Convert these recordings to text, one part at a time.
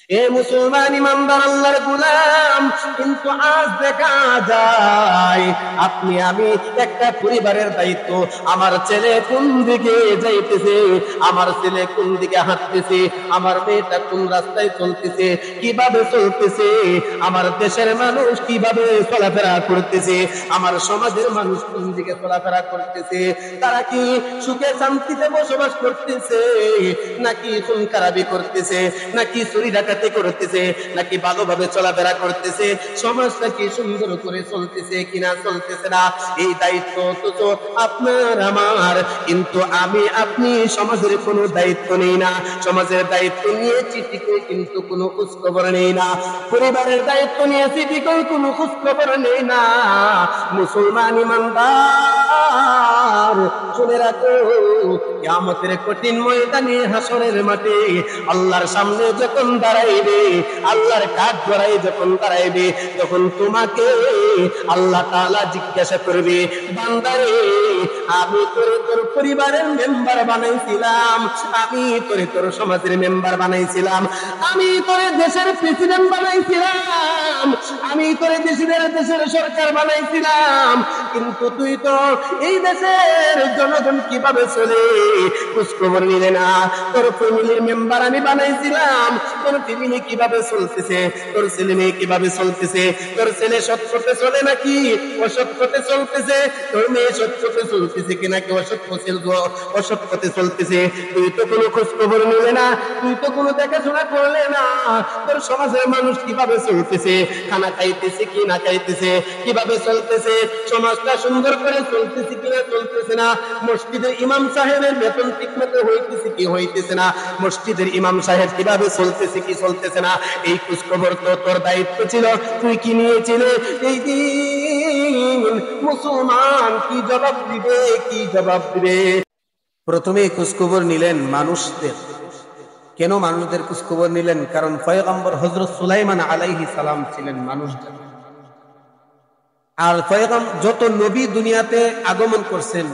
এ মুসলমান ইমানদার আল্লাহর গোলাম, কিন্তু আজ দেখা যায় আপনি আমি একটা পরিবারের দায়িত্ব, আমার ছেলে কোন দিকে যাইতেছে, আমার ছেলে কোন দিকে হাঁটতেছে, আমার মেয়েটা কোন রাস্তায় চলতেছে, কিভাবে চলতেছে, আমার দেশের মানুষ কিভাবে চলাফেরা করতেছে, আমার সমাজের মানুষ কোন দিকে চলাফেরা করতেছে, তারা কি সুখে শান্তিতে বসবাস করতেছে নাকি খুন খারাপি করতেছে, নাকি চুরি ডাকাতি করতেছে, নাকি ভালোভাবে চলাফেরা করতেছে, সমাজটা কি সুন্দর করে চলতেছে কিনা চলতেছে না, এই দায়িত্ব তো আপনার আমার। কিন্তু আমি আপনি সমাজের কোনো দায়িত্ব নেই না, সমাজের দায়িত্ব নিয়েছি ঠিকই কিন্তু কোনো খোঁজখবর নেই না, পরিবারের দায়িত্ব নিয়েছি ঠিকই কোনো খোঁজখবর নেই না। মুসলমান ইমানদার, শুনে রাখো, কিয়ামতের কঠিন ময়দানে হাসরের মাঠে আল্লাহর সামনে যখন দাঁড়াইবে, আল্লাহর কাঠ গড়াই যখন দাঁড়াইবে, তখন তোমাকে আল্লাহ তাআলা জিজ্ঞাসা করবে, বান্দারে আমি তোরে তোর পরিবারের মেম্বার বানাইছিলাম, আমি তোরে তোর সমাজের মেম্বার বানাইছিলাম, আমি তোরে দেশের প্রেসিডেন্ট বানাইছিলাম, আমি তোরে দেশের সরকার বানাইছিলাম, কিন্তু তুই তো এই দেশের জনগণ কিভাবে চলে খোঁজখবর নিলে না। তোর ফ্যামিলির মেম্বার আমি বানাইছিলাম, তোর ফ্যামিলি কিভাবে চলতেছে, তোর ছেলে মেয়ে কিভাবে চলতেছে, তোর ছেলে সৎ পথে চলে নাকি অসৎ পথে চলতেছে, তোর মেয়ে সৎ পথে চলতেছে কি নাকি অসৎ পথে চলতেছে, তুই তো কোনো খোঁজখবর নিলে না, তুই তো কোনো দেখাশোনা করলে না। তোর সমাজের মানুষ কিভাবে চলতেছে, খানা খাইতেছে কি না খাইতেছে, কিভাবে চলতেছে, সমাজটা সুন্দর করে চলতেছে কিনা চলতেছে না, মসজিদের ইমাম সাহেবের বেতন ঠিক মতো হইতেছে কি হইতেছে না, মসজিদের ইমাম সাহেব কিভাবে চলতেছে কি চলতেছে না, এই খোঁজখবর তো তোর দায়িত্ব ছিল, তুই কি নিয়েছিলে? এই দিন মুসলমান কি জবাব দিবে, কি জবাব দিবে? প্রথমে খোঁজখবর নিলেন মানুষদের। কেন মানুষদের খোঁজখবর নিলেন? কারণ পয়গম্বর হযরত সুলাইমান আলাইহিস সালাম ছিলেন মানুষদের। আর পয়গম্বর যত নবী দুনিয়াতে আগমন করছেন,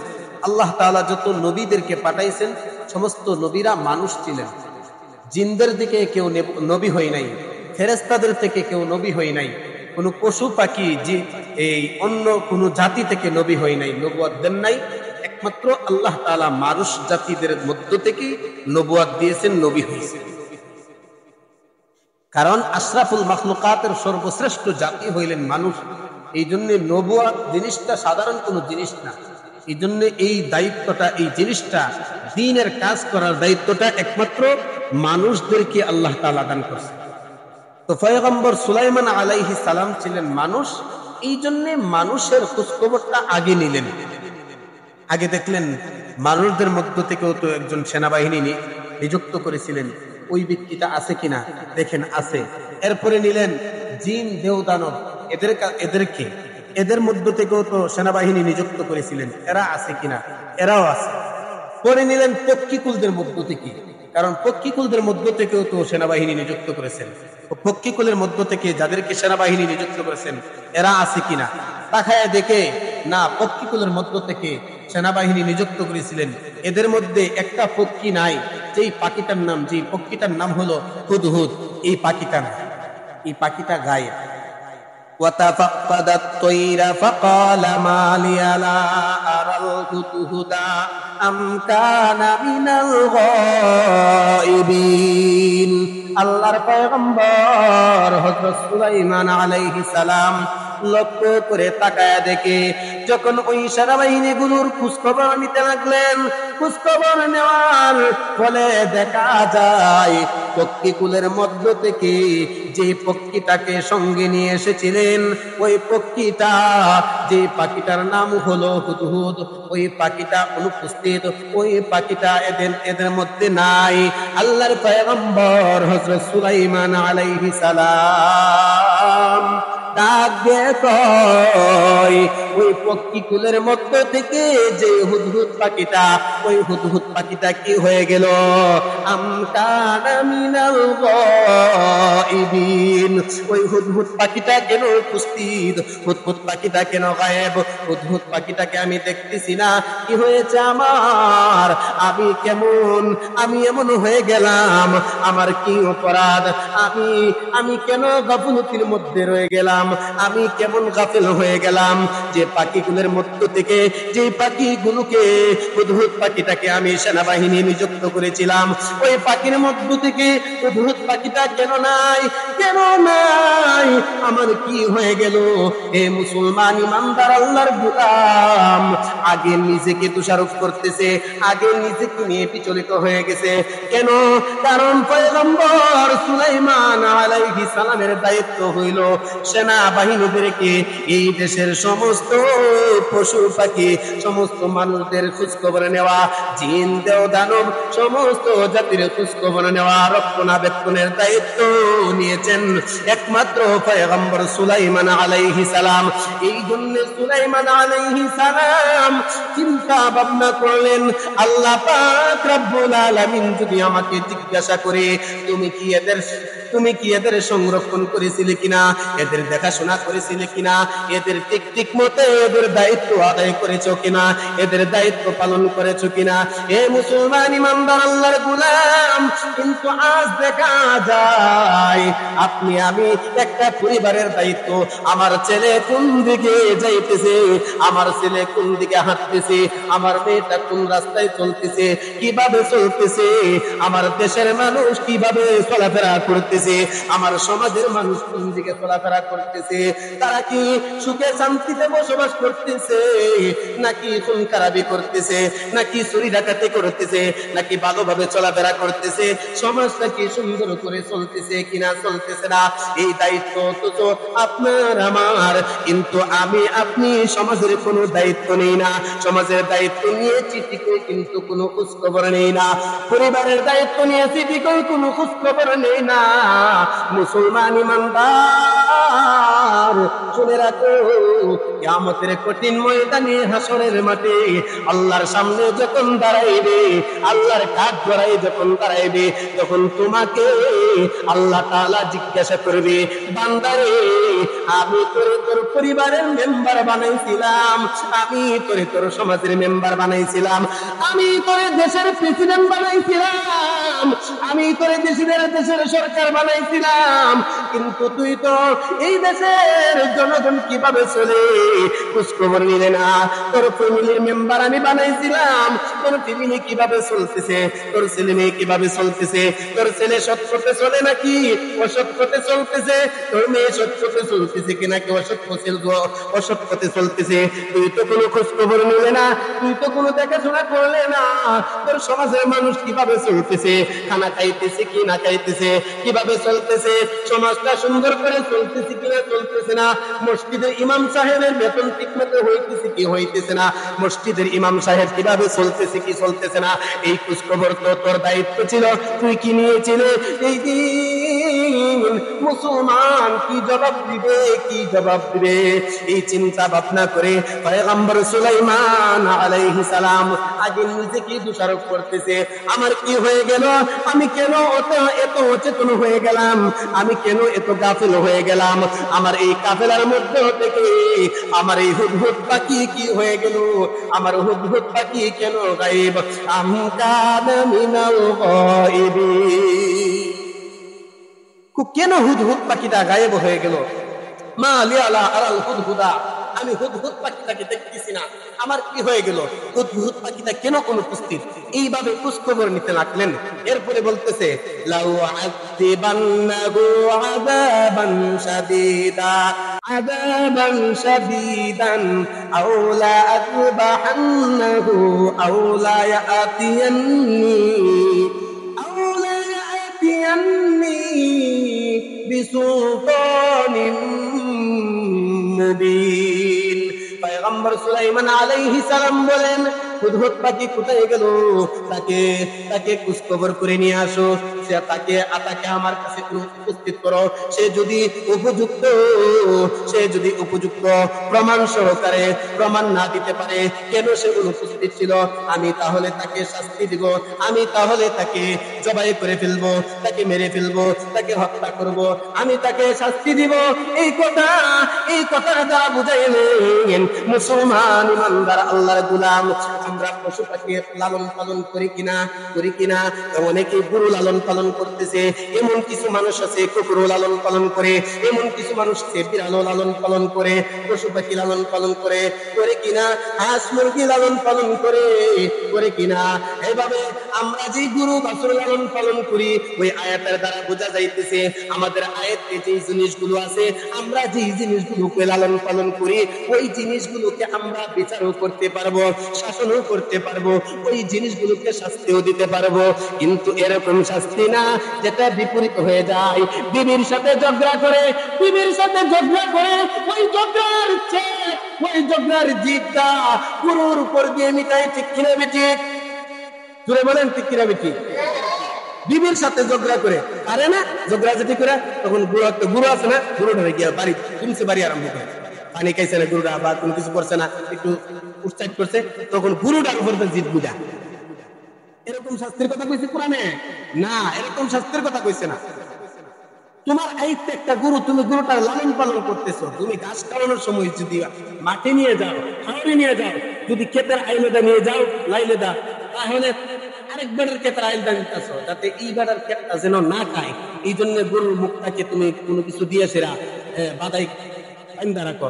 আল্লাহ তাআলা যত নবীদেরকে পাঠাইছেন, সমস্ত নবীরা মানুষ ছিলেন। জিনদের দিকে কেউ নবী হয় নাই, ফেরেশতাদের থেকে কেউ নবী হয় নাই, কোন পশু পাখি এই অন্য কোন জাতি থেকে নবী হয় নাই, নবুয়ত দেন নাই। একমাত্র আল্লাহ তাআলা মানুষ জাতিদের মধ্য থেকে নবুয়ত দিয়েছেন, নবী হয়েছেন। কারণ আশরাফুল মাখলুকাতের সর্বশ্রেষ্ঠ জাতি হইলেন মানুষ। এই জন্য নবুয়ত জিনিসটা সাধারণ কোনো জিনিস না। এই জন্য এই দায়িত্বটা, এই জিনিসটা, দ্বীনের কাজ করার দায়িত্বটা একমাত্র মানুষদেরকে আল্লাহ তাআলা দান করেছেন। তো পয়গম্বর সুলাইমান আলাইহিস সালাম ছিলেন মানুষ, এই জন্য মানুষের খোঁজখবরটা আগে নিলেন। আগে দেখলেন মানুষদের মধ্য থেকেও তো একজন সেনাবাহিনী নিযুক্ত করেছিলেন, ওই ব্যক্তিটা আছে কিনা দেখেন, আছে। এরপরে নিলেন জিন দেবদানব, এদেরকে এদের মধ্য থেকেও তো সেনাবাহিনী নিযুক্ত করেছিলেন, এরা আছে কিনা, এরাও আছে। পরে নিলেন পক্ষীকুলদের মধ্য থেকে, কারণ পক্ষীকুলদের মধ্য থেকেও তো সেনাবাহিনী নিযুক্ত করেছেন। পক্ষীকুলের মধ্য থেকে যাদেরকে সেনাবাহিনী নিযুক্ত করেছেন, এরা আছে কিনা তাকায় দেখে, না, পক্ষীকুলের মধ্য থেকে সেনাবাহিনী নিযুক্ত করেছিলেন, এদের মধ্যে একটা পক্ষী নাই, যেই পক্ষীটার নাম হলো হুদহুদ। এই পাখিটা গায়েব। وتفقد الطير فقال ما لي لا أرى الهدهد أم كان من الغائبين। আল্লাহর পয়গম্বর হযরত সুলাইমান আলাইহিস সালাম লক্ষ্য করে তাকায় দেখে, যখন ওই সেনাবাহিনীগুলোর খোঁজখবর নিতে লাগলেন, খোঁজখবর নেওয়ার ফলে দেখা যায় পক্ষীকুলের মধ্য থেকে যে পক্ষীটাকে সঙ্গে নিয়ে এসেছিলেন, ওই পক্ষীটা, যে পাখিটার নাম হলো হুদহুদ, ওই পাখিটা অনুপস্থিত, ওই পাখিটা এদের মধ্যে নাই। আল্লাহর পয়গম্বর হযরত সুলাইমান আলাইহিস সালাম ডাক দিয়ে কয়, ওই পক্ষীকুলের মধ্য থেকে যে হুদহুদ পাখিটা, ওই হুদহুদ পাখিটা কি হয়ে গেল? আম কানা মিনাল গায়িবিন, ওই হুদহুদ পাখিটা কেন উপস্থিত, হুদহুদ পাখিটা কেন গায়েব, হুদহুদ পাখিটাকে আমি দেখতেছি না। কি হয়েছে আমার, আমি কেমন, আমি এমন হয়ে গেলাম, আমার কি অপরাধ, আমি কেন গাফলতির মধ্যে রয়ে গেলাম, আমি কেমন গাফেল হয়ে গেলাম যে পাখিগুলোর মধ্য থেকে, যে পাখিগুলোকে হুদহুদ পাখিটাকে আমি সেনাবাহিনী নিযুক্ত করেছিলাম, ওই পাখির মধ্য থেকে হুদহুদ পাখিটা কেন নাই, কেন নাই, আমার কি হয়ে গেল? হে মুসলমান ইমানদার আল্লাহর গোলাম, আগে নিজেকে দোষারোপ করতেছে, আগে নিজেকে নিয়ে বিচলিত হয়ে গেছে। কেন? কারণ পয়গম্বর সুলাইমান আলাইহিস সালামের দায়িত্ব হইল সেনাবাহিনীদেরকে এই দেশের সমস্ত পশু পাখি, সমস্ত মানুষদের খোঁজখবর নেওয়া, জিন দেও দানব সমস্ত জাতির খোঁজখবর নেওয়া, রক্ষণাবেক্ষণের দায়িত্ব নিয়েছেন একমাত্র পয়গম্বর সুলাইমান আলাইহিস সালাম। এই জন্য সুলাইমান আলাইহিস সালাম চিন্তা ভাবনা করলেন, আল্লাহ পাক রব্বুল আলামিন যদি আমাকে জিজ্ঞাসা করে তুমি কি এদের সংরক্ষণ করেছিলে কিনা, এদের দেখাশোনা করেছিলে কিনা, এদের ঠিক মতে এদের দায়িত্ব আদায় করেছো কিনা, এদের দায়িত্ব পালন করেছো কিনা, এ মুসলমান ইমানদার আল্লাহর গোলাম। কিন্তু আজ দেখা যায় আপনি আমি একটা পরিবারের দায়িত্ব, আমার ছেলে কোন দিকে যাইতেছে, আমার ছেলে কোন দিকে হাঁটতেছে, আমার মেয়েটা কোন রাস্তায় চলতেছে, কিভাবে চলতেছে, আমার দেশের মানুষ কিভাবে চলাফেরা করতেছে, আমার সমাজের মানুষ কোন দিকে চলাফেরা করতেছে, তারা কি সুখে শান্তিতে বসবাস করতেছে, নাকি খুন খারাপি করতেছে, নাকি চুরি ডাকাতি করতেছে, নাকি ভালোভাবে চলাফেরা করতেছে, সমাজটা কি সুন্দর করে চলতেছে কিনা চলতেছে না, এই দায়িত্ব তো আপনার আমার। কিন্তু আমি আপনি সমাজের কোনো দায়িত্ব নেই না, সমাজের দায়িত্ব নিয়েছি ঠিকই কিন্তু কোনো খোঁজখবর নেই না, পরিবারের দায়িত্ব নিয়েছি ঠিকই কোনো খোঁজখবর নেই না। মুসলমান ইমানদার শুনে রাখো, কিয়ামতের কঠিন ময়দানে হাসরের মাঠে আল্লাহর সামনে যখন দাঁড়াইবে, আল্লাহর কাঠ গড়াই যখন দাঁড়াইবে, তখন তোমাকে আল্লাহ তাআলা জিজ্ঞাসা করবে, বান্দারে আমি তোরে তোর পরিবারের মেম্বার বানাইছিলাম, আমি তোরে তোর সমাজের মেম্বার বানাইছিলাম, আমি তোরে দেশের প্রেসিডেন্ট বানাইছিলাম, আমি তোরে দেশের সরকার বানাইছিলাম, কিন্তু তুই তো এই দেশের জনগণ কিভাবে চলে খোঁজখবর নিলে না। তোর ফ্যামিলির মেম্বার আমি বানাইছিলাম, তোর ফ্যামিলি কিভাবে চলতেছে, তোর ছেলে মেয়ে কিভাবে চলতেছে, তোর ছেলে সৎ পথে চলে নাকি অসৎ পথে চলতেছে, তোর মেয়ে সৎ পথে চলতেছে কি নাকি অসৎ পথে চলতেছে, তুই তো কোনো খোঁজখবর নিলে না, তুই তো কোনো দেখাশোনা করলে না। তোর সমাজের মানুষ কিভাবে চলতেছে, খানা খাইতেছে কি না খাইতেছে, কিভাবে চলতেছে, সমাজটা সুন্দর করে চলতেছে কিনা চলতেছে না, মসজিদের ইমাম সাহেবের বেতন ঠিক মতো হইতেছে কি হইতেছে না, মসজিদের ইমাম সাহেব কিভাবে চলতেছে কি চলতেছে না, এই খোঁজখবর তো তোর দায়িত্ব ছিল, তুই কি নিয়েছিলে? এই দিন মুসলমান কি জবাব দিবে, কি জবাব দিবে, এই চিন্তা ভাবনা করে পয়গম্বর সুলাইমান আলাইহিস সালাম আগে নিজেকে দোষারোপ করতেছে, আমার কি হয়ে গেল, আমি কেন এত অচেতন হয়ে গেলাম, আমি কেন এত গাফিল হয়ে গেলাম, আমার এই কাফেলার মধ্যে থেকে আমার এই হুদহুদ পাখি কি হয়ে গেল, আমার হুদহুদ পাখি কেন গায়েব, আম কানা মিনাল গায়বিন, কেন হুদহুদ পাখিটা গায়েব হয়ে গেল? মা লিয়ালা আরাল হুদহুদা, আমি হুদহুদ পাখিটাকে দেখতেছি না, আমার কি হয়ে গেল, হুদহুদ পাখিটা কেন অনুপস্থিত? এইভাবে খোঁজখবর নিতে লাগলেন। এরপরে বলতেছে, লাউ আযিবান্নাহু আযাবান শাদীদান আও লা আযবাহান্নাহু আও লা ইয়াতিয়ান্নি বিসুলতানিন মুবিন। পয়গম্বর সুলাইমান আলাইহিস সালাম বলেন, হুদহুদ পাখি কোথায় গেল, তাকে খোঁজখবর করে নিয়ে আসো। বলছে তাকে আমার কাছে উপস্থিত করো। সে যদি উপযুক্ত প্রমাণ সহকারে প্রমাণ না দিতে পারে কেন সে অনুপস্থিত ছিল, আমি তাহলে তাকে শাস্তি দিব, আমি তাহলে তাকে জবাই করে ফেলবো, তাকে মেরে ফেলবো, তাকে হত্যা করব, আমি তাকে শাস্তি দিব। এই কথাটা দ্বারা বুঝাইলেন মুসলমান ইমানদার আল্লাহর গোলাম আমরা পশু পাখি লালন পালন করি কিনা। অনেকে গরু লালন পালন করতেছে, এমন কিছু মানুষ আছে কুকুর লালন পালন করে, এমন কিছু মানুষ আছে বিড়ালও লালন পালন করে, পশু পাখি লালন পালন করে কিনা, হাঁস মুরগি লালন পালন করে কিনা। এইভাবে আমরা যে গরু বাছুর লালন পালন করি ওই আয়াতের দ্বারা বোঝা যাইতেছে আমাদের আয়াতে যে জিনিসগুলো আছে আমরা যে জিনিসগুলোকে লালন পালন করি ওই জিনিসগুলোকে আমরা বিচারও করতে পারবো, শাসনও করতে পারবো, ওই জিনিসগুলোকে শাস্তিও দিতে পারবো। কিন্তু এরকম শাস্তি না যেটা বিপরীত হয়ে যায়, বিবির সাথে ঝগড়া করে ওই ঝগড়ার জিতটা গুরুর উপর দিয়ে মিটাই। ঠিক কিনা বেঠিক? জোরে বলেন ঠিক কিনা বেঠিক? বিবির সাথে ঝগড়া করে আরে না ঝগড়া যেটি করে তখন গুরু আছে না, গুরুটা গিয়া বাড়ি আরম্ভ করে, পানি খাইছে না গুরুটা বা কোনো কিছু করছে না, একটু উৎসাহিত করছে, তখন গুরুটার উপর জিত বুঝা। এরকম শাস্তির কথা কইছে কোরআনে? না, এরকম শাস্তির কথা কইছে না। তোমার আইতে একটা গরু, তুমি গরুটা লালন পালন করতেছো, তুমি ঘাস খাওয়ানোর সময় যদি মাঠে নিয়ে যাও, খাওয়ারে নিয়ে যাও, যদি ক্ষেতের আইলেদা নিয়ে যাও লাইলেদা, তাহলে আরেক বেড়ার ক্ষেতের আইলদা দিতেছো যাতে এই বেড়ার ক্ষেতটা যেন না খায়। এই জন্য গরুর মুখটাকে তুমি কোনো কিছু দিয়েছিরা বাদাই বাইন্দা রাখো,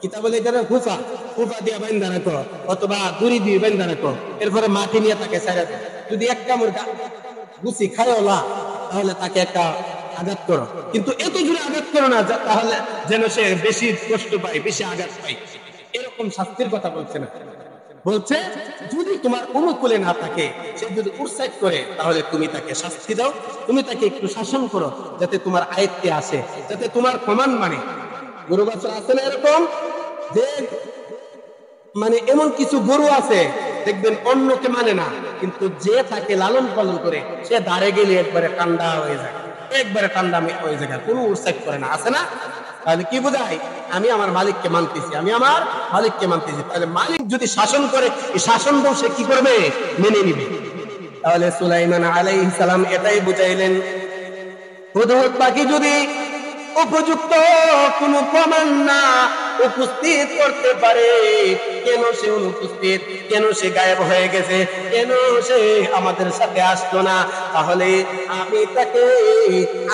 কিতা বলে এটা ফুফা দিয়ে বাইন্দা রাখো, অথবা দড়ি দিয়ে বাইন্দা রাখো, এরপরে মাঠে নিয়ে তাকে ছাড়া দাও। যদি এক কামড় গুছি খায়ওলা তাহলে তাকে একটা আঘাত করো, কিন্তু এত জোরে আঘাত করো না তাহলে যেন সে বেশি কষ্ট পায়, বেশি আঘাত পায়। এরকম শাস্তির কথা বলছে না, বলছে যদি তোমার অনুকূলে না থাকে, সে যদি উৎসাহ করে তাহলে তুমি তাকে শাস্তি দাও, তুমি তাকে একটু শাসন করো যাতে তোমার আয়ত্তে আসে, যাতে তোমার প্রমাণ মানে। গরু বাছুর আছে না এরকম যে মানে এমন কিছু গরু আছে দেখবেন অন্যকে মানে না, কিন্তু যে তাকে লালন পালন করে সে দাঁড়ে গেলে একবারে ঠান্ডা হয়ে যায়, কোনো উৎসাহ করে না, আছে না? তাহলে কি বোঝায়? আমি আমার মালিককে মানতেছি, তাহলে মালিক যদি শাসন করে এই শাসনটাও সে কি করবে? মেনে নিবে। তাহলে সুলাইমান আলাইহিস সালাম এটাই বুঝাইলেন, হুদহুদ পাখি যদি উপযুক্ত কোনো প্রমাণ না উপস্থিত করতে পারে, কেন সে অনুপস্থিত, কেন সে গায়েব হয়ে গেছে, কেন সে আমাদের সাথে আসলো না, তাহলে আমি তাকে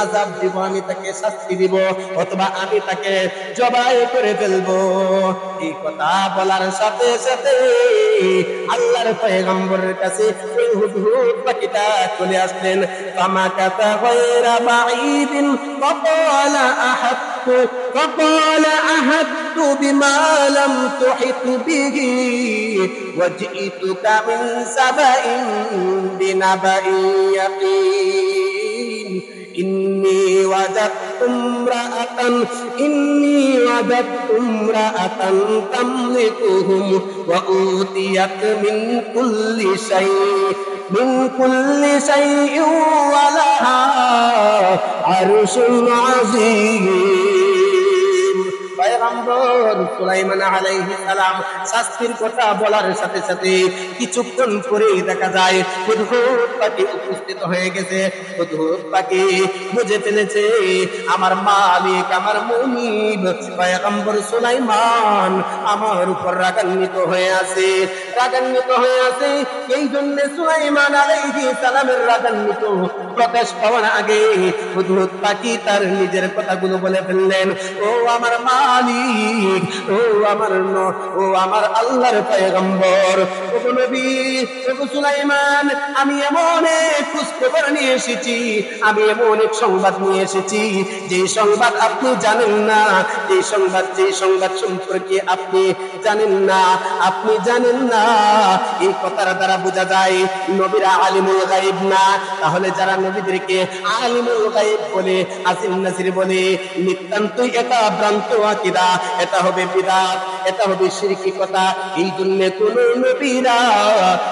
আযাব দিব, আমি তাকে শাস্তি দিব, অথবা আমি তাকে জবাই করে ফেলবো। এই কথা বলার সাথে সাথে আল্লাহর পয়গম্বরের কাছে ওই হুদহুদ পাখিটা চলে আসলেন। কামা কাতা গায়রা বাঈদিন فقال أحطت بما لم تحط به وجئتك من سبأ بنبأ يقين إني وجدت امرأة تملكهم وأوتيت من كل شيء ولها عرش عظيم। পয়গম্বর সুলাইমান আলাইহিস সালাম শাস্তির কথা বলার সাথে সাথে কিছুক্ষণ পরে দেখা যায় হুদহুদ পাখি উপস্থিত হয়ে গেছে। হুদহুদ পাখি বুঝে ফেলেছে আমার মালিক, আমার মুনিব পয়গম্বর সুলাইমান আমার উপর রাগান্বিত হয়ে আছে। এই জন্য সুলাইমান আলাইহিস সালামের রাগান্বিত প্রকাশ পাওয়ার আগে হুদহুদ পাখি তার নিজের কথাগুলো বলে ফেললেন, ও আমার মালিক, ও আমার আল্লাহর পয়গম্বর, ও নবী, ও সুলাইমান, আমি এমন এক খবর নিয়ে এসেছি, আমি এমন এক সংবাদ নিয়ে এসেছি যে সংবাদ আপনি জানেন না, যে সংবাদ সম্পর্কে আপনি জানেন না। এই কথার দ্বারা বোঝা যায় নবীরা আলিমুল গায়ব না। তাহলে যারা নবীদেরকে আলিমুল গায়ব বলে, আসিন নাসির বলে, নিতান্তই এটা ভ্রান্ত আকিদা, এটা হবে বিদআত, এটা হবে শিরকি কথা। এই জন্য কোন নবীরা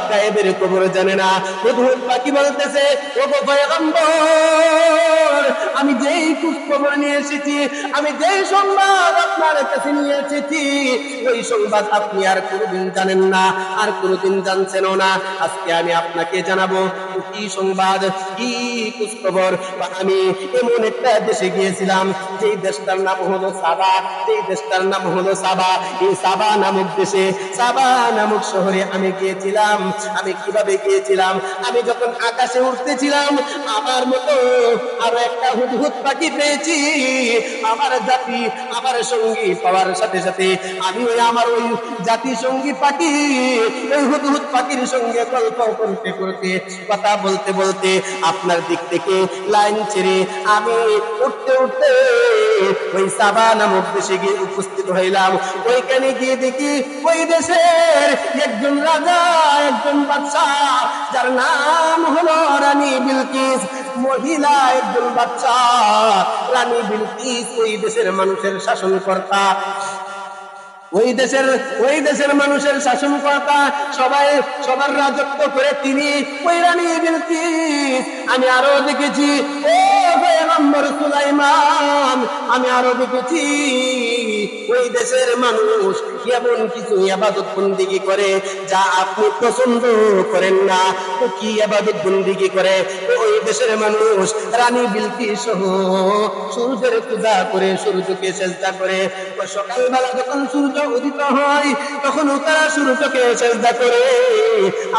গায়েবের খবর জানে না। হুদহুদ পাখি বলতেছে, ও গো পয়গম্বর, আমি যেই খবর নিয়ে এসেছি, আমি যেই সংবাদ আপনার কাছে নিয়ে এসেছি, ওই সংবাদ আপনি আর কোনোদিন জানেন না, আর কোনোদিন জানছেনও না। আজকে আমি আপনাকে জানাবো কি সংবাদ, কি খবর। আমি এমন একটা দেশে গিয়েছিলাম, যেই দেশটার নাম হলো সাবা, যেই দেশটার নাম হলো সাবা। এই সাবা নামক দেশে, সাবা নামক শহরে আমি গিয়েছিলাম। আমি কিভাবে গিয়েছিলাম? আমি যখন আকাশে উঠতেছিলাম, আমার মতো আরো একটা হুদহুদ পাখি পেয়েছি। আমার জাতি, আমার সঙ্গী পাওয়ার সাথে সাথে আমি আমার ওই জাতি সঙ্গী পাখি, ওই হুদহুদ পাখির সঙ্গে গল্প করতে করতে, কথা বলতে বলতে আপনার দিক থেকে লাইন ছেড়ে আমি উঠতে উঠতে ওই সাবা নামক দেশে গিয়ে উপস্থিত হইলাম। ওইখানে গিয়ে দেখি ওই দেশের একজন রাজা, একজন বাদশাহ, যার নাম হলো রানী বিলকিস, মহিলা একজন বাচ্চা। রানী বিলকিস ওই দেশের মানুষের শাসনকর্তা, ওই দেশের মানুষের শাসনকর্তা, সবার রাজত্ব করে তিনি ওই রানী বিলকিস। আমি আরো দেখেছি, ও পয়গম্বর সুলাইমান, আমি আরো দেখেছি ওই দেশের মানুষ এমন কিছু ইবাদত বন্দেগী করে যা আপনি পছন্দ করেন না। তো কি ইবাদত বন্দেগী করে? ওই দেশের মানুষ রানী বিলকিস সহ সূর্যের পূজা করে, সূর্যকে সেজদা করে। সকালবেলা যখন সূর্য উদিত হয়, তখন তারা সূর্যকে সেজদা করে।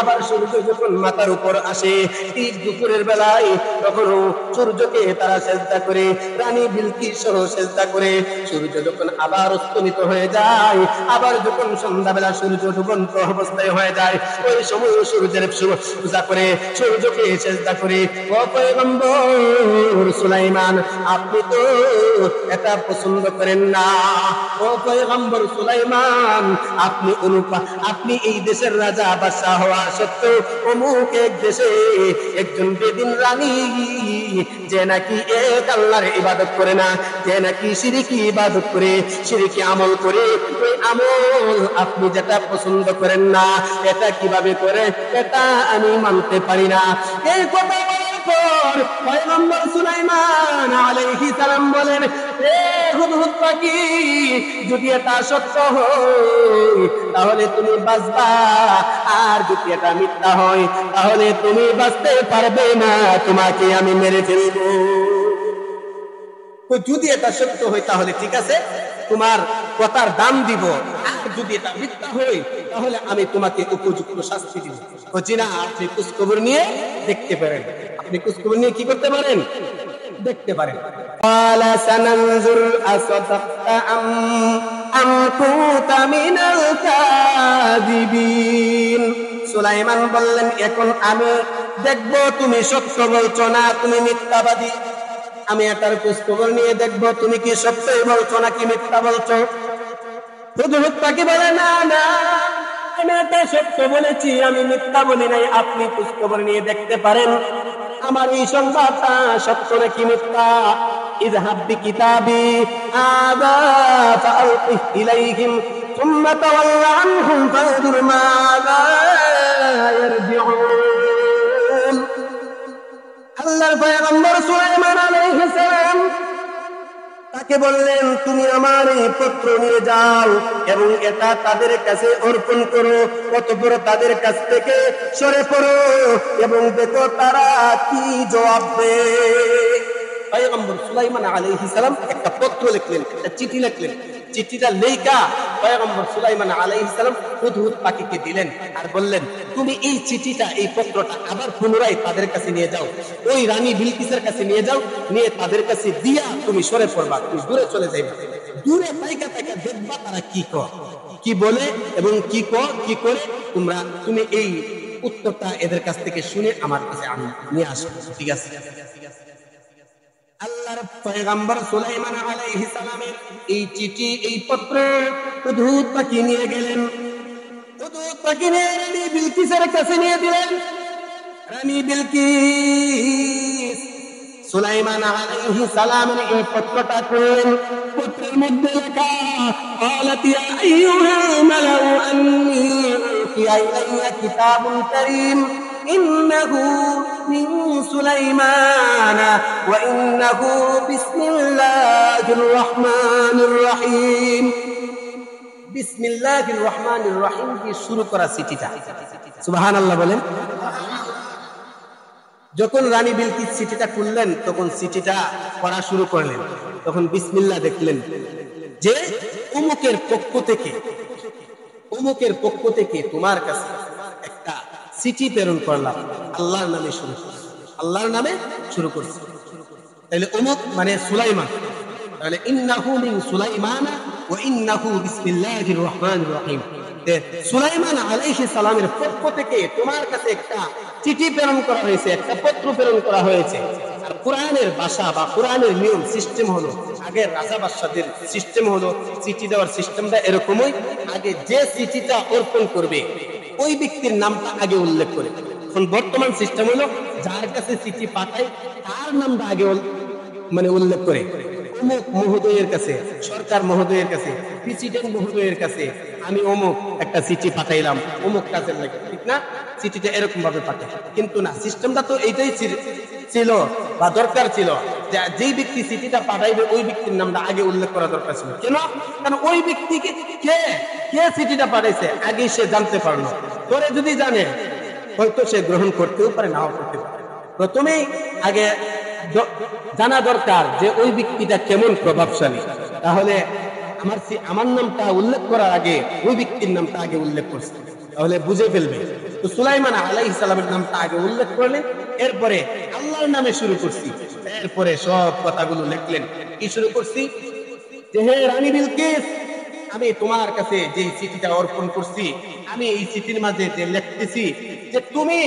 আবার সূর্য যখন মাথার উপর আসে ঠিক দুপুরের বেলায়, তখন সূর্যকে তারা সেজদা করে, রানী বিলকিস সহ সেজদা করে। সূর্য যখন আবার অস্তমিত হয়ে যায়, আবার যখন সন্ধ্যাবেলা সূর্য ডুবন্ত অবস্থায় হয়ে যায়, ওই সময় সূর্যের পূজা করে, সূর্যকে সেজদা করে। ও পয়গম্বর সুলাইমান, আপনি তো এটা পছন্দ করেন না। ও পয়গম্বর সুলাইমান, আপনি এই দেশের রাজা বাদশাহ হওয়া সত্ত্বেও অমুক এক দেশে একজন বেদিন রানী, যে নাকি এক আল্লাহর ইবাদত করে না, যে নাকি শিরকি ইবাদত করে, শিরকি আমল করে, ওই আমল আপনি যেটা পছন্দ করেন না, এটা কিভাবে করে, এটা আমি মানতে পারি না। এই কথা পর পয়গম্বর সুলাইমান আলাইহিস সালাম বলেন, এ হুদহুদ পাখি, যদি এটা সত্য হয় তাহলে তুমি বাঁচবা, আর যদি এটা মিথ্যা হয় তাহলে তুমি বাঁচতে পারবে না, তোমাকে আমি মেরে ফেলবো। তো যদি এটা সত্য হয় তাহলে ঠিক আছে, তোমার কথার দাম দিব, আর যদি এটা মিথ্যা হয় তাহলে আমি তোমাকে উপযুক্ত শাস্তি দিব। বলছি না, আপনি খোঁজখবর নিয়ে দেখতে পারেন, আপনি খোঁজখবর নিয়ে কি করতে পারেন, দেখতে পারেন। ক্বালা সানানজুর আসাদাক্তা আম কুনতা মিনাল কাযিবিন। সুলাইমান বললেন, এখন আমি দেখব তুমি সত্য বলছো না তুমি মিথ্যাবাদী। আমি এটার খোঁজখবর নিয়ে দেখবো তুমি কি সত্যই বলছো নাকি মিথ্যা বলছো। হুদহুদ পাখি বলে, না না, আমি এটা সত্য বলেছি, আমি মিথ্যা বলি নাই, আপনি খোঁজখবর নিয়ে দেখতে পারেন আমার এই সংবাদটা সত্য নাকি মিথ্যা। ইযহাব বিকিতাবি আযা ফাআলকিহ ইলাইহিম সুম্মা তাওয়াল্লা আনহুম ফানজুর মাযা ইয়ারজিউন। আল্লাহর পয়গম্বর সুলাইমান আলাইহিস সালাম তাকে বললেন, তুমি আমার এই পত্র নিয়ে যাও এবং এটা তাদের কাছে অর্পণ করো, অতঃপর তাদের কাছ থেকে সরে পড়ো এবং দেখো তারা কি জবাব দেয়। পয়গম্বর সুলাইমান আলাইহিস সালাম একটা পত্র লিখলেন, একটা চিঠি লিখলেন। চিঠিটা লেখা পয়গম্বর সুলাইমান আলাইহিস সালাম হুদহুদ পাখিকে দিলেন আর বললেন, তুমি এই চিঠিটা, এই পত্রটা আবার পুনরায় তাদের কাছে নিয়ে যাও, ওই রানী বিলকিসের কাছে নিয়ে যাও, নিয়ে তাদের কাছে দিয়া তুমি সরে পড়বা, তুমি দূরে চলে যাইবা। দূরে পাইকা পাইকা দেখবা তারা কি বলে এবং কি করে তুমি এই উত্তরটা এদের কাছ থেকে শুনে আমার কাছে নিয়ে আসো। ঠিক আছে। আল্লাহর পয়গম্বর সুলাইমান আলাইহিস সালামের এই চিঠি, এই পত্র হুদহুদ পাখি নিয়ে গেলেন। হুদহুদ পাখি নিয়ে রানী বিলকিসের কাছে নিয়ে দিলেন। রানী বিলকিস সুলাইমান আলাইহিস সালামের এই পত্রটা পড়লেন। পত্রের মধ্যে লেখা قالت يا أيها الملأ أني ألقي إلي كتاب كريم إنه من سليمان وإنه بسم الله الرحمن الرحيم বিসমিল্লাহির রহমানির রহিম দিয়ে শুরু করা চিঠিটা। সুবহানাল্লাহ বলেন। যখন রানী বিলকিস চিঠিটা খুললেন তখন চিঠিটা পড়া শুরু করলেন, তখন বিসমিল্লাহ দেখলেন যে অমুকের পক্ষ থেকে তোমার কাছে একটা চিঠি প্রেরণ করলাম, আল্লাহর নামে শুরু করছে। তাহলে অমুক মানে সুলাইমান, তাহলে ইন্নাহু মিন সুলাইমান ওয়া ইন্নাহু বিসমিল্লাহির রহমানির রহিম। সুলাইমান আলাইহিস সালামের পক্ষ থেকে তোমার কাছে একটা চিঠি প্রেরণ করা হয়েছে, একটা পত্র প্রেরণ করা হয়েছে। আর কোরআনের ভাষা বা কোরআনের নিয়ম সিস্টেম হলো, আগে রাজা বাদশাদের সিস্টেম হলো চিঠি দেওয়ার সিস্টেমটা এরকমই, আগে যে চিঠিটা অর্পণ করবে ওই ব্যক্তির নামটা আগে উল্লেখ করে। এখন বর্তমান সিস্টেম হলো যার কাছে চিঠি পাঠায় তার নামটা আগে মানে উল্লেখ করে, অমুক মহোদয়ের কাছে, সরকার মহোদয়ের কাছে, প্রেসিডেন্ট মহোদয়ের কাছে আমি অমুক একটা চিঠি পাঠাইলাম অমুক কাজের লাগে, ঠিক না? চিঠিটা এরকম ভাবে পাঠায়, কিন্তু না, সিস্টেমটা তো এইটাই ছিল বা দরকার ছিল যে যেই ব্যক্তি চিঠিটা পাঠাইবে ওই ব্যক্তির নামটা আগে উল্লেখ করা দরকার ছিল। কেন? কারণ ওই ব্যক্তিকে কে চিঠিটা পাঠাইছে আগে সে জানতে পারলো, পরে যদি জানে হয়তো সে গ্রহণ করতেও পারে, নাও করতে পারে। প্রথমেই আগে জানা দরকার যে ওই ব্যক্তিটা কেমন প্রভাবশালী, তাহলে আমার নামটা উল্লেখ করার আগে ওই ব্যক্তির নামটা আগে উল্লেখ করছে, তাহলে বুঝে ফেলবে। তো সুলাইমান আলাইহিস সালামের নামটা আগে উল্লেখ করলেন, এরপরে আল্লাহর নামে শুরু করছি, এরপরে সব কথাগুলো লিখলেন। কি শুরু করছি? যে হে রানী বিলকিস, আমি তোমার কাছে যে চিঠিটা অর্পণ করছি, আমি এই চিঠির মাঝে যে লিখতেছি যে তুমি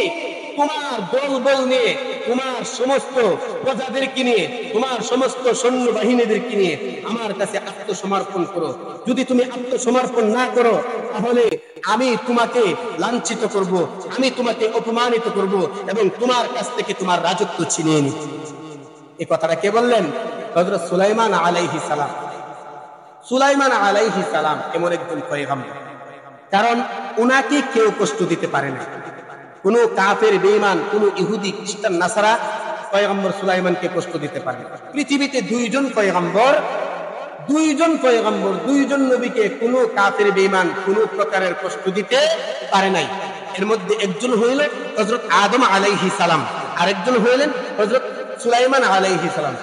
তোমার দলবল নিয়ে, তোমার সমস্ত প্রজাদেরকে নিয়ে, তোমার সমস্ত সৈন্যবাহিনীদেরকে নিয়ে আমার কাছে আত্মসমর্পণ করো। যদি তুমি আত্মসমর্পণ না করো তাহলে আমি তোমাকে লাঞ্ছিত করব, আমি তোমাকে অপমানিত করব এবং তোমার কাছ থেকে তোমার রাজত্ব ছিনিয়ে নিব। এই কথাটা কে বললেন? হযরত সুলাইমান আলাইহিস সালাম। সুলাইমান আলাইহিস সালাম এমন একজন পয়গম্বর, কারণ উনাকে কেউ কষ্ট দিতে পারে না। কোন কাফের, বেঈমান, কোন ইহুদি, খ্রিস্টান, নাসারা পয়গম্বর সুলাইমানকে কষ্ট দিতে পারে না। পৃথিবীতে দুইজন পয়গম্বর, দুইজন নবীকে কোন কাফের, বেঈমান কোন প্রকারের কষ্ট দিতে পারে নাই। এর মধ্যে একজন হইলেন হযরত আদম আলাইহিস সালাম, আরেকজন হইলেন হযরত সুলাইমান আলাইহিস সালাম।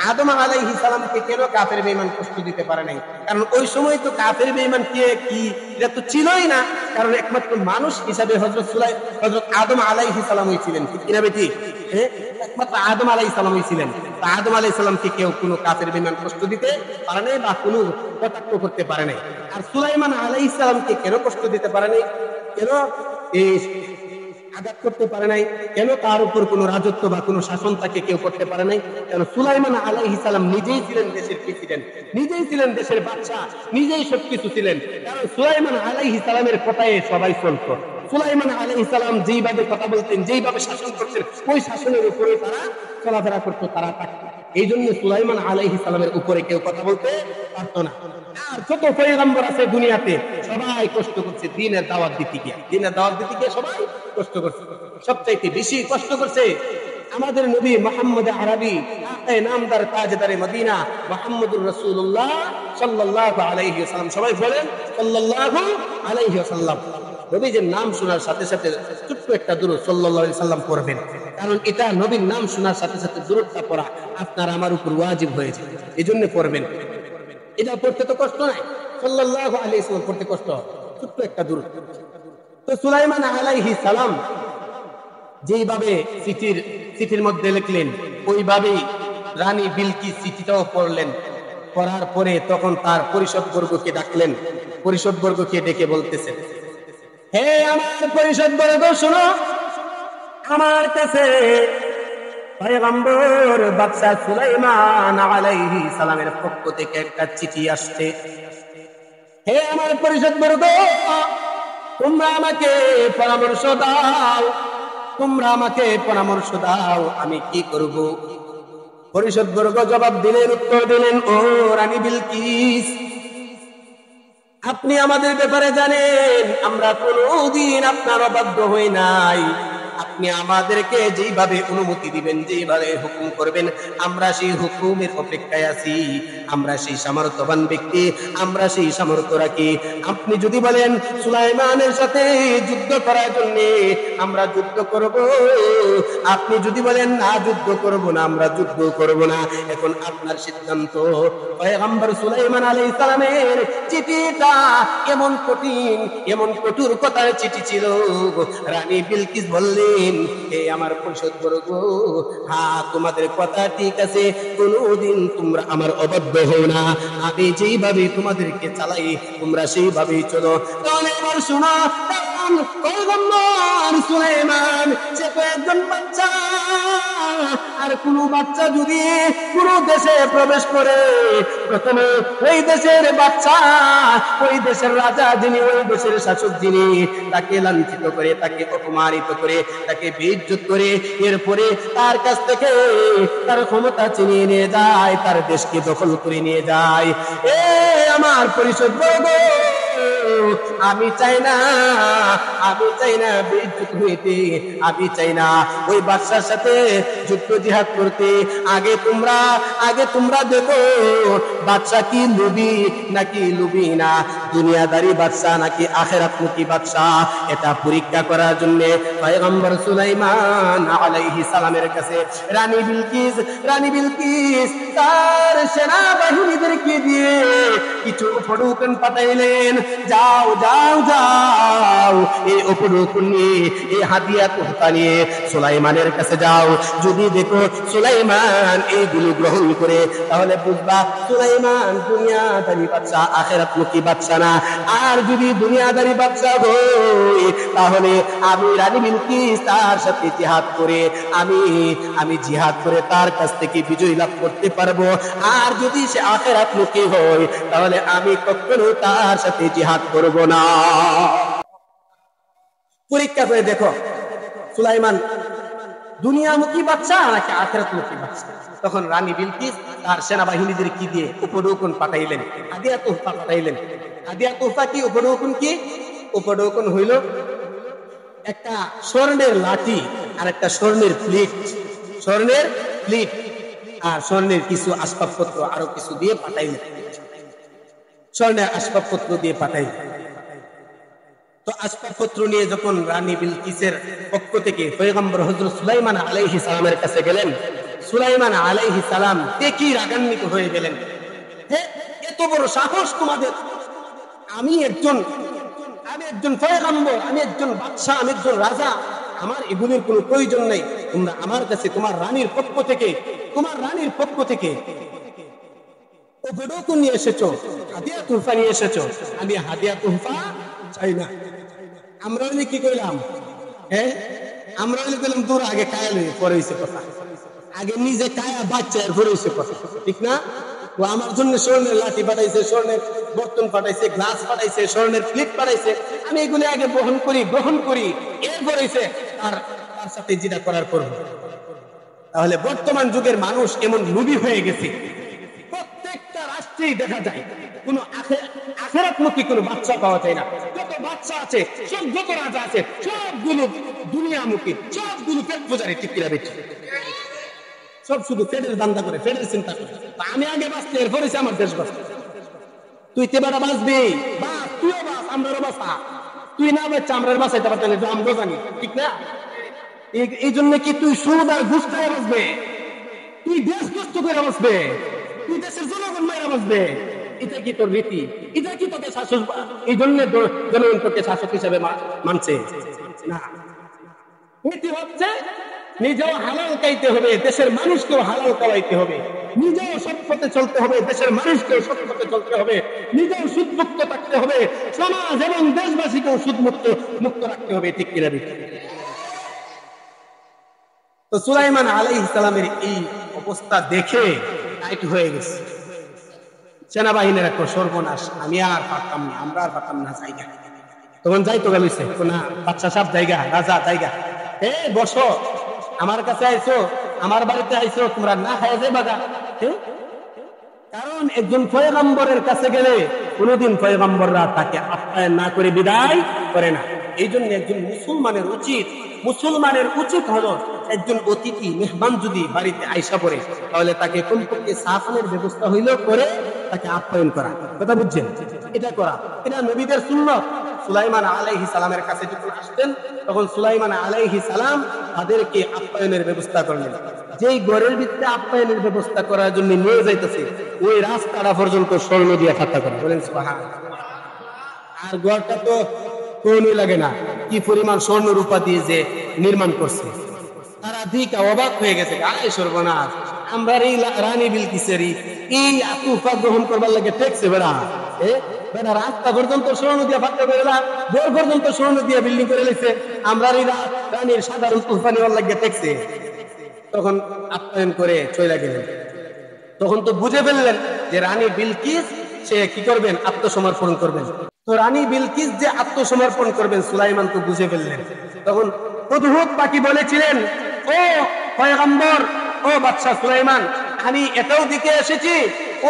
আদম আলাইহিস সালামকে কেন কাফের, বেঈমান কষ্ট দিতে পারে নাই? কারণ ওই সময় তো কাফের, বেঈমান কে কি এটা তো ছিলই না। কারণ একমাত্র মানুষ হিসাবে হযরত আদম আলাইহিস সালামই ছিলেন, ঠিক কিনা বেটি? একমাত্র আদম আলাইহিস সালামই ছিলেন। আদম আলাইহিস সালামকে কেউ কোনো কাফের, বেঈমান কষ্ট দিতে পারে নাই বা কোনো কটাক্ষ করতে পারে নাই। আর সুলাইমান আলাইহিস সালামকে কেন কষ্ট দিতে পারে নাই, কেন এই আঘাত করতে পারে নাই, কেন তার উপর কোন রাজত্ব বা কোন শাসন তাকে কেউ করতে পারে নাই? কারণ সুলাইমান আলাইহিস সালাম নিজেই ছিলেন দেশের প্রেসিডেন্ট, নিজেই ছিলেন দেশের বাদশা, নিজেই সবকিছু ছিলেন। কারণ সুলাইমান আলাইহিস সালামের কথায় সবাই চলত। সুলাইমান আলাইহিস সালাম যেইভাবে কথা বলতেন, যেইভাবে শাসন করতেন, ওই শাসনের উপরে তারা চলাফেরা করতো, তারা থাকতো। এই জন্য সুলাইমান আলাইহিস সালামের উপরে কেউ কথা বলতে পারতো না। আর যত পয়গম্বর আছে দুনিয়াতে সবাই কষ্ট করছে দ্বীনের দাওয়াত দিতে গিয়ে, সবাই কষ্ট করছে। সবচাইতে বেশি কষ্ট করছে আমাদের নবী মুহাম্মদ আরবি, আকায়ে নামদার, তাজদারে মদিনা, মুহাম্মদুর রাসূলুল্লাহ সাল্লাল্লাহু আলাইহি ওয়াসাল্লাম। সবাই বলেন সাল্লাল্লাহু আলাইহি ওয়াসাল্লাম। নবীর নাম শোনার সাথে সাথে ছোট্ট একটা দুরূদ সাল্লাল্লাহু আলাইহি ওয়াসাল্লাম পড়বেন, কারণ এটা নবীর নাম শোনার সাথে সাথে দুরূদটা পড়া আপনার আমার উপর ওয়াজিব হয়েছে, এজন্য পড়বেন। এটা পড়তে তো কষ্ট নাই, সাল্লাল্লাহু আলাইহি ওয়াসাল্লাম পড়তে কষ্ট, ছোট্ট একটা দুরূদ। তো সুলাইমান আলাইহিস সালাম যেইভাবে চিঠির মধ্যে লিখলেন, ওইভাবেই রানী বিলকিস চিঠিটাও পড়লেন। পড়ার পরে তখন তার পরিষদবর্গকে ডাকলেন, পরিষদবর্গকে ডেকে বলতেছেন, হে আমার পরিষদবর্গ শোনো, আমার কাছে পয়গম্বর বাদশা সুলাইমান আলাইহিস সালামের পক্ষ থেকে একটা চিঠি আসছে। হে আমার পরিষদবর্গ, তোমরা আমাকে পরামর্শ দাও, আমি কি করব? পরিষদবর্গ জবাব দিলেন, উত্তর দিলেন, ও রানী বিলকিস, আপনি আমাদের ব্যাপারে জানেন আমরা কোনদিন আপনার অবাধ্য হই নাই। আপনি আমাদেরকে যেইভাবে অনুমতি দিবেন, যেইভাবে হুকুম করবেন, আমরা সেই হুকুমের অপেক্ষায় আছি। আমরা সেই সামর্থ্যবান ব্যক্তি, আমরা সেই সামর্থ্য রাখি। আপনি যদি বলেন সুলাইমানের সাথে যুদ্ধ করার জন্য, আমরা যুদ্ধ করব। আপনি যদি বলেন না, যুদ্ধ করব না, আমরা যুদ্ধ করব না। এখন আপনার সিদ্ধান্ত। পয়গম্বর সুলাইমান আলাইহিস সালামের চিঠিটা এমন কঠিন, এমন কঠোর কথার চিঠি ছিল। রানী বিলকিস বললেন, হে আমার পরিষদবর্গ, হ্যাঁ তোমাদের কথা ঠিক আছে, কোনদিন তোমরা আমার অবাধ্য হও না। আমি যেইভাবে তোমাদেরকে চালাই তোমরা সেইভাবেই চলো। তাহলে এবার শোনো, পয়গম্বর সুলাইমান সে তো একজন বাচ্চা, আর কোন বাচ্চা যদি কোন দেশে প্রবেশ করে, প্রথমে ওই দেশের বাচ্চা, ওই দেশের রাজা যিনি, ওই দেশের শাসক যিনি, তাকে লাঞ্ছিত করে, তাকে অপমানিত করে, তাকে বেইজ্জত করে, এরপরে তার কাছ থেকে তার ক্ষমতা ছিনিয়ে নিয়ে যায়, তার দেশকে দখল করে নিয়ে যায়। এ আমার পরিষদবর্গ, আমি চাই না, আমি চাই না বেইজ্জত হইতে, আমি চাই না ওই বাদশার সাথে যুদ্ধ জিহাদ করতে। আগে তোমরা দেখো বাদশা কি লুবি নাকি লুবি না, দুনিয়াদারি বাদশা নাকি আখিরাতমুখী বাদশা, এটা পরীক্ষা করার জন্য পয়গম্বর সুলাইমান আলাইহিস সালামের কাছে রানী বিলকিস তার সেনাবাহিনীদেরকে দিয়ে কিছু উপঢৌকন পাঠাইলেন। যাও যাও যাও, এই উপঢৌকন নিয়ে, এই হাদিয়া তোহফা নিয়ে সুলাইমানের কাছে যাও। যদি দেখো সুলাইমান এইগুলো গ্রহণ করে, তাহলে বুঝবা সুলাইমান দুনিয়াদারি বাদশা, আখিরাতমুখী বাদশা না। আর যদি দুনিয়াদারি বাদশা হই, তাহলে আমি রানী বিলকিস তার সাথে জিহাদ করে, আমি জিহাদ করে তার কাছ থেকে বিজয় লাভ করতে পারবো। আর যদি সে আখিরাতমুখী হয়, তাহলে আমি কখনো তার সাথে জিহাদ করব না। পরীক্ষা করে দেখো সুলাইমান দুনিয়ামুখী বাদশা নাকি আখিরাতমুখী বাদশা। তখন রানী বিলকিস তার সেনাবাহিনীদের কি দিয়ে উপঢৌকন পাঠাইলেন, হাদিয়া তোহফা পাঠাইলেন। হাদিয়া তোহফা কি, উপঢৌকন কি? উপঢৌকন হইল একটা স্বর্ণের লাঠি আর একটা স্বর্ণের প্লেট, আর স্বর্ণের কিছু আসবাবপত্র আরো কিছু দিয়ে পাঠাইলেন, স্বর্ণের আসবাবপত্র দিয়ে পাঠাইলেন। তো আসবাবপত্র নিয়ে যখন রানী বিলকিসের পক্ষ থেকে পয়গম্বর হযরত সুলাইমান আলাইহিস সালামের কাছে গেলেন, সুলাইমান আলাইহিস সালাম দেখি রাগান্বিত হয়ে গেলেন। এত বড় সাহস তোমাদের! আমি একজন পয়গম্বর, আমি একজন বাদশা, আমি একজন রাজা, আমার এগুলোর কোনো প্রয়োজন নেই। তোমরা আমার কাছে তোমার রানীর পক্ষ থেকে উপঢৌকন নিয়ে এসেছো, হাদিয়া তোহফা নিয়ে এসেছো। আমি হাদিয়া তোহফা চাই না। আমরা কি কইলাম? আমরা কইলাম তোর আগে কায়া লই, পরে হইছে কথা। আগে নিজে কায়া বাচ্চা, এরপরে হইছে কথা, ঠিক না? ও আমার জন্য স্বর্ণের লাঠি পাঠাইছে, স্বর্ণের বর্তন পাঠাইছে, গ্লাস পাঠাইছে, স্বর্ণের প্লেট পাঠাইছে। আমি এগুলো আগে গ্রহণ করি, এরপর হইছে তার সাথে যেটা করার করব। তাহলে বর্তমান যুগের মানুষ এমন লোভী হয়ে গেছে, প্রত্যেকটা রাষ্ট্রেই দেখা যায় কোন আখিরাতমুখী কোন বাচ্চা পাওয়া যায় না। যত বাচ্চা আছে, যত রাজা আছে, সবগুলো দুনিয়ামুখী, সবগুলো পেট পূজারি, ঠিক কিনা বেশি? সব শুধু পেটের দান্দা করে, পেটের চিন্তা করে। আমি আগে বাঁচতে, এরপরে আমার দেশ বাঁচতে। তুই তেবারা বাঁচবি, বাস, তুইও বাস, আমরাও বাঁচা। তুই না বাচ্চা আমরার বাঁচাইতে পারতেন, আমরা জানি, ঠিক না? এই জন্য কি তুই সুদ আর ঘুষ খাইয়া বাঁচবে? তুই দেশ নষ্ট করে বাঁচবে? তুই দেশের জনগণ মাইরা বাঁচবে? এটা কি তোর রীতি? এটা কি তোকে শাসক? এই জন্য জনগণ তোকে শাসক হিসেবে মানছে না। নীতি হচ্ছে নিজেও হালাল খাইতে হবে, দেশের মানুষকেও হালাল খাওয়াইতে হবে, নিজেও সৎ পথে চলতে হবে, দেশের মানুষকেও সৎ পথে চলতে হবে, নিজেও সুদমুক্ত থাকতে হবে, সমাজ এবং দেশবাসীকেও সুদমুক্ত রাখতে হবে, ঠিক কিনা? তো সুলাইমান আলাইহিস সালামের এই অবস্থা দেখে টাইট হয়ে গেছে সেনাবাহিনীর, একটা সর্বনাশ, আমি আর পারতাম না, আমরা আর পারতাম না জায়গা। তখন যাইতো গেলছে না, বাচ্চা সাহেব জায়গা, রাজা জায়গা, বসো, আমার কাছে আইছো, আমার বাড়িতে আইছো, তোমরা না খাইয়া যাবে বাগা। কারণ একজন পয়গম্বরের কাছে গেলে কোনোদিন পয়গম্বররা তাকে আপ্যায়ন না করে বিদায় করে না। এই জন্য একজন মুসলমানের উচিত হলো একজন অতিথি মেহমান যদি বাড়িতে আইসা পড়ে তাহলে তাকে কমপক্ষে সাফানের ব্যবস্থা হইলেও করে তাকে আপ্যায়ন করা। কথা বুঝছেন? এটা করা, এটা নবীদের সুন্নাত। সুলাইমান আলাইহিস সালামের কাছে যখন আসতেন তখন সুলাইমান আলাইহিস সালাম তাদেরকে আপ্যায়নের ব্যবস্থা করলেন। যেই ঘরের ভিতরে আপ্যায়নের ব্যবস্থা করার জন্য নিয়ে যাইতেছে ওই রাস্তাটা পর্যন্ত স্বর্ণ দিয়ে ঠাট্টা করে, বলেন সুবহানাল্লাহ। আর ঘরটা তো কোনই লাগে না, কি পরিমাণ স্বর্ণ রূপা দিয়ে যে নির্মাণ করছে। তারা দিকে অবাক হয়ে গেছে, আয় সর্বনাশ, আমরা এই রানী বিলকিসের এই আতুফা গ্রহণ করবার লাগে ঠেকছে বেড়া। বেড়া রাস্তা পর্যন্ত স্বর্ণ দিয়ে ফাট্টা করে ঘর পর্যন্ত স্বর্ণ দিয়ে বিল্ডিং করে লেছে, আমরা এই রানীর সাধারণ তুফা নেওয়ার লাগে ঠেকছে। তখন আপ্যায়ন করে চলে গেলেন। তখন তো বুঝে ফেললেন যে রানী বিলকিস সে কি করবেন, আত্মসমর্পণ করবেন। তো রানী বিলকিস যে আত্মসমর্পণ করবেন সুলাইমান তো বুঝে ফেললেন। তখন হুদহুদ পাখি বলেছিলেন, ও পয়গম্বর, ও বাদশা সুলাইমান, আমি এটাও দিকে এসেছি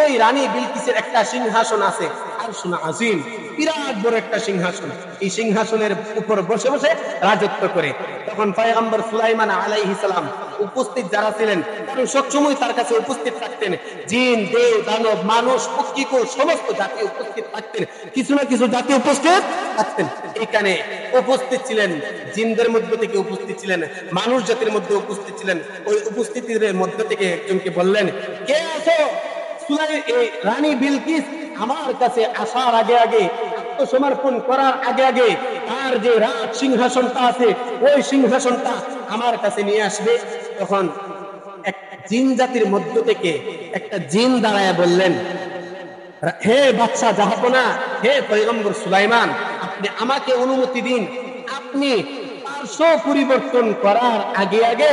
ওই রানী বিলকিসের একটা সিংহাসন আছে, আরশুন আযীম, বিরাট বড় একটা সিংহাসন, এই সিংহাসনের উপর বসে বসে রাজত্ব করে। তখন পয়গম্বর সুলাইমান আলাইহিস সালাম উপস্থিত যারা ছিলেন তারা সবসময় তার কাছে উপস্থিত থাকতেন। জিন, দেব, দানব, মানুষ, পক্ষীকুল সমস্ত জাতি উপস্থিত থাকতেন, কিছু না কিছু জাতি উপস্থিত থাকতেন। এখানে উপস্থিত ছিলেন জিনদের মধ্য থেকে উপস্থিত ছিলেন, মানুষ জাতির মধ্যে উপস্থিত ছিলেন। ওই উপস্থিতির মধ্য থেকে একজনকে বললেন, কে আছো? রানী বিলকিস আমার কাছে আসার আগে আগে, আত্মসমর্পণ করার আগে আগে তার যে রাজ সিংহাসনটা আছে ওই সিংহাসনটা আমার কাছে নিয়ে আসবে। তখন এক জিন জাতির মধ্য থেকে একটা জিন দাঁড়ায় বললেন, হে বাদশা জাহাপনা, হে পয়গম্বর সুলাইমান, আপনি আমাকে অনুমতি দিন, আপনি পার্শ্ব পরিবর্তন করার আগে আগে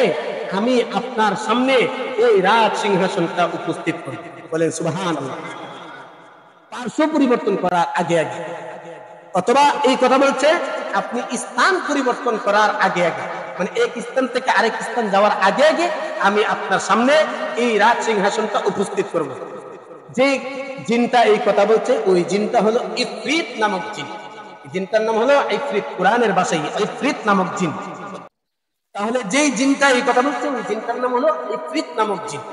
আমি আপনার সামনে ওই রাজ সিংহাসনটা উপস্থিত করি। বলেন সুবহানাল্লাহ। পার্শ্ব পরিবর্তন করার আগে আগে, অথবা এই কথা বলছে আপনি স্থান পরিবর্তন করার আগে আগে, মানে এক স্থান থেকে আরেক স্থান যাওয়ার আগে আগে আমি আপনার সামনে এই রাজ সিংহাসনটা উপস্থিত করব। যে জিনটা এই কথা বলছে ওই জিনটা হলো ইফরিত নামক জিন। জিনটার নাম হলো ইফরিত, কোরআনের ভাষায় ইফরিত নামক জিন। তাহলে যেই জিনটা এই কথা বলছে ওই জিনটার নাম হলো ইফরিত নামক জিন।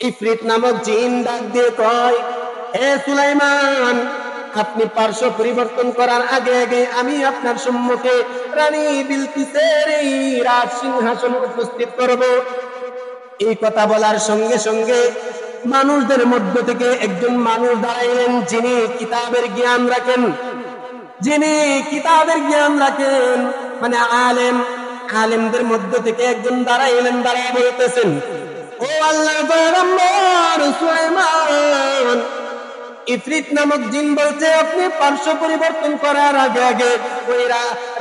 ইফরিত নামক জিন ডাক দিয়ে কয়, হে সুলাইমান, আপনি পার্শ্ব পরিবর্তন করার আগে আগে আমি আপনার সম্মুখে রানী বিলকিসের এই রাজ সিংহাসন উপস্থিত করব। এই কথা বলার সঙ্গে সঙ্গে মানুষদের মধ্য থেকে একজন মানুষ দাঁড়াইলেন যিনি কিতাবের জ্ঞান রাখেন, মানে আলেমদের মধ্য থেকে একজন দাঁড়াইলেন, দাঁড়ায় বলতেছেন, ও আল্লাহর পয়গম্বর সুলাইমান, ইফরিত নামক জিন বলছে আপনি পার্শ্ব পরিবর্তন করার আগে আগে ওই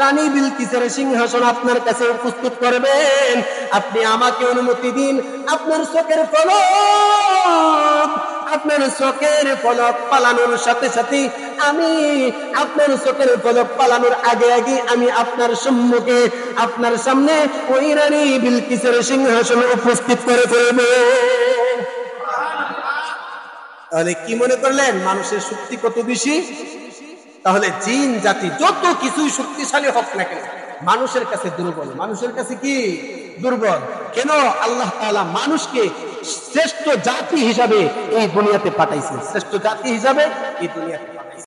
রানী বিলকিসের সিংহাসন আপনার কাছে উপস্থিত করবেন। আপনি আমাকে অনুমতি দিন, আপনার চোখের পলক পালানোর সাথে সাথে আমি আপনার চোখের পলক পালানোর আগে আগে আমি আপনার সম্মুখে, আপনার সামনে ওই রানী বিলকিসের সিংহাসন উপস্থিত করে ফেলব। তাহলে কি মনে করলেন মানুষের শক্তি কত বেশি? তাহলে জিন জাতি যত কিছুই শক্তিশালী হোক না কেন মানুষের কাছে দুর্বল। মানুষের কাছে কি দুর্বল? কেন? আল্লাহ তাআলা মানুষকে শ্রেষ্ঠ জাতি হিসাবে এই দুনিয়াতে পাঠাইছেন, শ্রেষ্ঠ জাতি হিসাবে এই দুনিয়াতে।